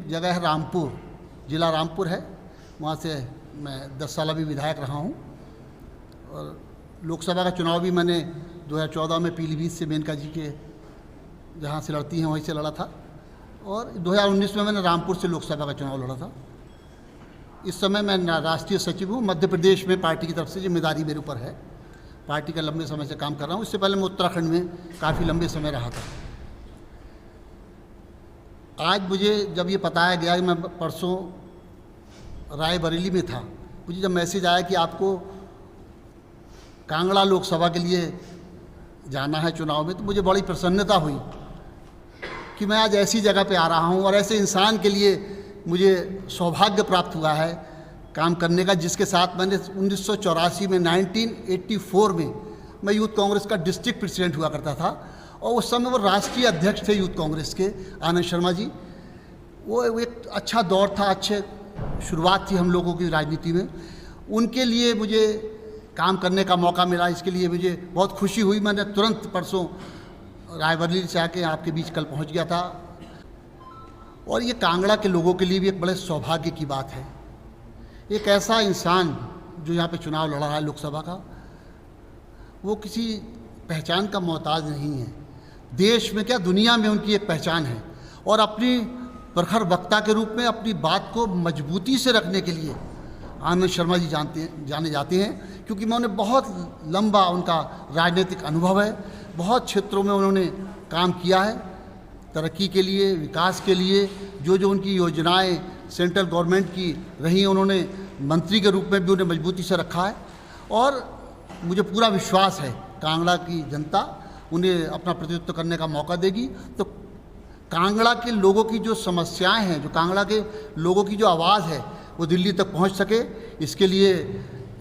जगह है रामपुर, ज़िला रामपुर है, वहाँ से मैं 10 साल अभी विधायक रहा हूँ। और लोकसभा का चुनाव भी मैंने 2014 में पीलीभीत से मेनका जी के जहाँ से लड़ती हैं वहीं से लड़ा था, और 2019 में मैंने रामपुर से लोकसभा का चुनाव लड़ा था। इस समय मैं राष्ट्रीय सचिव हूँ। मध्य प्रदेश में पार्टी की तरफ से जिम्मेदारी मेरे ऊपर है, पार्टी का लंबे समय से काम कर रहा हूँ। इससे पहले मैं उत्तराखंड में काफ़ी लंबे समय रहा था। आज मुझे जब ये बताया गया कि मैं परसों रायबरेली में था, मुझे जब मैसेज आया कि आपको कांगड़ा लोकसभा के लिए जाना है चुनाव में, तो मुझे बड़ी प्रसन्नता हुई कि मैं आज ऐसी जगह पे आ रहा हूँ और ऐसे इंसान के लिए मुझे सौभाग्य प्राप्त हुआ है काम करने का, जिसके साथ मैंने 1984 में 1984 में मैं यूथ कांग्रेस का डिस्ट्रिक्ट प्रेसिडेंट हुआ करता था, और उस समय वो राष्ट्रीय अध्यक्ष थे यूथ कांग्रेस के, आनंद शर्मा जी। वो एक अच्छा दौर था, अच्छे शुरुआत थी हम लोगों की राजनीति में। उनके लिए मुझे काम करने का मौका मिला, इसके लिए मुझे बहुत खुशी हुई। मैंने तुरंत परसों रायबरेली से आके आपके बीच कल पहुंच गया था। और ये कांगड़ा के लोगों के लिए भी एक बड़े सौभाग्य की बात है। एक ऐसा इंसान जो यहाँ पे चुनाव लड़ रहा है लोकसभा का, वो किसी पहचान का मोहताज नहीं है। देश में क्या, दुनिया में उनकी एक पहचान है, और अपनी प्रखर वक्ता के रूप में अपनी बात को मजबूती से रखने के लिए आनंद शर्मा जी जाने जाते हैं, क्योंकि मैं उन्हें बहुत लंबा उनका राजनीतिक अनुभव है। बहुत क्षेत्रों में उन्होंने काम किया है, तरक्की के लिए, विकास के लिए। जो उनकी योजनाएं सेंट्रल गवर्नमेंट की रही, उन्होंने मंत्री के रूप में भी उन्हें मजबूती से रखा है। और मुझे पूरा विश्वास है कांगड़ा की जनता उन्हें अपना प्रतिनिधित्व करने का मौका देगी। तो कांगड़ा के लोगों की जो समस्याएं हैं, जो कांगड़ा के लोगों की जो आवाज़ है, वो दिल्ली तक पहुंच सके, इसके लिए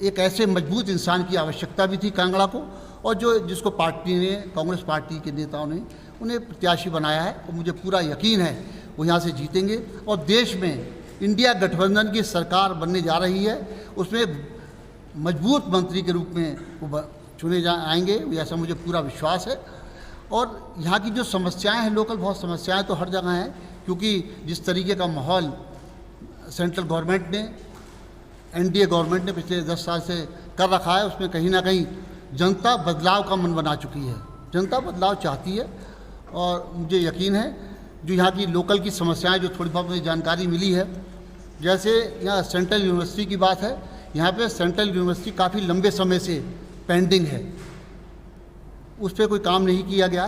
एक ऐसे मजबूत इंसान की आवश्यकता भी थी कांगड़ा को। और जिसको पार्टी ने, कांग्रेस पार्टी के नेताओं ने उन्हें प्रत्याशी बनाया है, और मुझे पूरा यकीन है वो यहाँ से जीतेंगे। और देश में इंडिया गठबंधन की सरकार बनने जा रही है, उसमें मजबूत मंत्री के रूप में वो चुने आएंगे, ऐसा मुझे पूरा विश्वास है। और यहाँ की जो समस्याएं हैं लोकल, बहुत समस्याएं तो हर जगह हैं, क्योंकि जिस तरीके का माहौल सेंट्रल गवर्नमेंट ने, एनडीए गवर्नमेंट ने पिछले 10 साल से कर रखा है, उसमें कहीं ना कहीं जनता बदलाव का मन बना चुकी है। जनता बदलाव चाहती है, और मुझे यकीन है जो यहाँ की लोकल की समस्याएं, जो थोड़ी बहुत मुझे जानकारी मिली है, जैसे यहाँ सेंट्रल यूनिवर्सिटी की बात है, यहाँ पे सेंट्रल यूनिवर्सिटी काफ़ी लंबे समय से पेंडिंग है, उस पर कोई काम नहीं किया गया।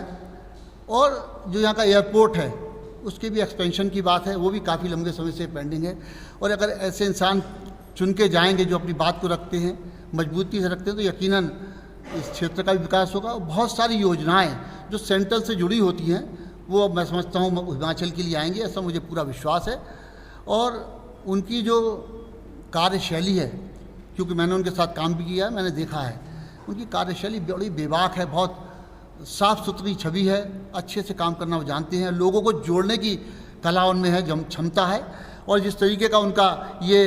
और जो यहाँ का एयरपोर्ट है, उसके भी एक्सपेंशन की बात है, वो भी काफ़ी लंबे समय से पेंडिंग है। और अगर ऐसे इंसान चुन के जाएंगे जो अपनी बात को रखते हैं, मजबूती से रखते हैं, तो यकीनन इस क्षेत्र का भी विकास होगा। और बहुत सारी योजनाएं जो सेंट्रल से जुड़ी होती हैं, वो मैं समझता हूँ हिमाचल के लिए आएंगी, ऐसा मुझे पूरा विश्वास है। और उनकी जो कार्यशैली है, क्योंकि मैंने उनके साथ काम भी किया है, मैंने देखा है उनकी कार्यशैली बड़ी बेबाक है, बहुत साफ़ सुथरी छवि है, अच्छे से काम करना वो जानते हैं, लोगों को जोड़ने की कला उनमें है, क्षमता है। और जिस तरीके का उनका ये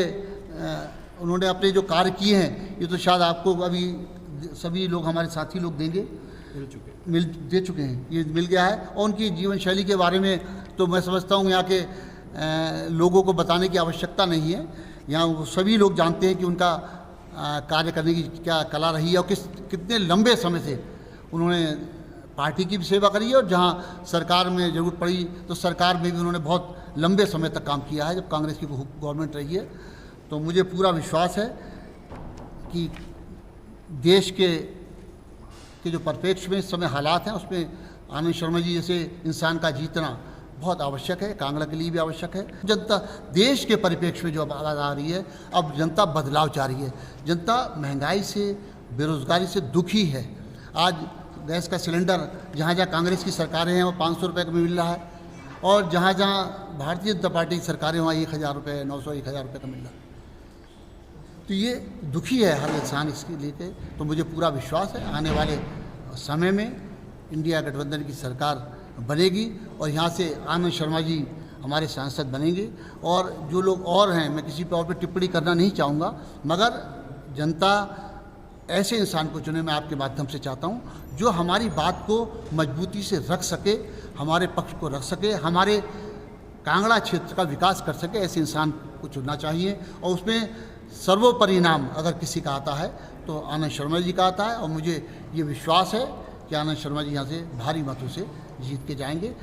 उन्होंने अपने जो कार्य किए हैं, ये तो शायद आपको अभी सभी लोग, हमारे साथी लोग देंगे, दे चुके हैं, ये मिल गया है। और उनकी जीवन शैली के बारे में तो मैं समझता हूँ यहाँ के लोगों को बताने की आवश्यकता नहीं है। यहाँ वो सभी लोग जानते हैं कि उनका कार्य करने की क्या कला रही है, और कितने लंबे समय से उन्होंने पार्टी की भी सेवा करी है, और जहाँ सरकार में ज़रूरत पड़ी तो सरकार में भी उन्होंने बहुत लंबे समय तक काम किया है, जब कांग्रेस की गवर्नमेंट रही है। तो मुझे पूरा विश्वास है कि देश के जो परिप्रेक्ष्य में इस समय हालात हैं, उसमें आनंद शर्मा जी जैसे इंसान का जीतना बहुत आवश्यक है, कांगड़ा के लिए भी आवश्यक है। जनता देश के परिप्रेक्ष्य में जो अब आवाज़ आ रही है, अब जनता बदलाव चाह रही है। जनता महंगाई से, बेरोज़गारी से दुखी है। आज गैस का सिलेंडर जहाँ जहाँ कांग्रेस की सरकारें हैं वो 500 रुपये में मिल रहा है, और जहाँ जहाँ भारतीय जनता पार्टी की सरकारें वहाँ 1000 रुपये, 900, 1000 रुपये का मिल रहा है। तो ये दुखी है हर इंसान इसके लिए। तो मुझे पूरा विश्वास है आने वाले समय में इंडिया गठबंधन की सरकार बनेगी, और यहाँ से आनंद शर्मा जी हमारे सांसद बनेंगे। और जो लोग और हैं, मैं किसी पर और पे टिप्पणी करना नहीं चाहूँगा, मगर जनता ऐसे इंसान को चुने, मैं आपके माध्यम से चाहता हूँ, जो हमारी बात को मजबूती से रख सके, हमारे पक्ष को रख सके, हमारे कांगड़ा क्षेत्र का विकास कर सके, ऐसे इंसान को चुनना चाहिए। और उसमें सर्वोपरि नाम अगर किसी का आता है तो आनंद शर्मा जी का आता है, और मुझे ये विश्वास है कि आनंद शर्मा जी यहाँ से भारी मतों से जीत के जाएंगे।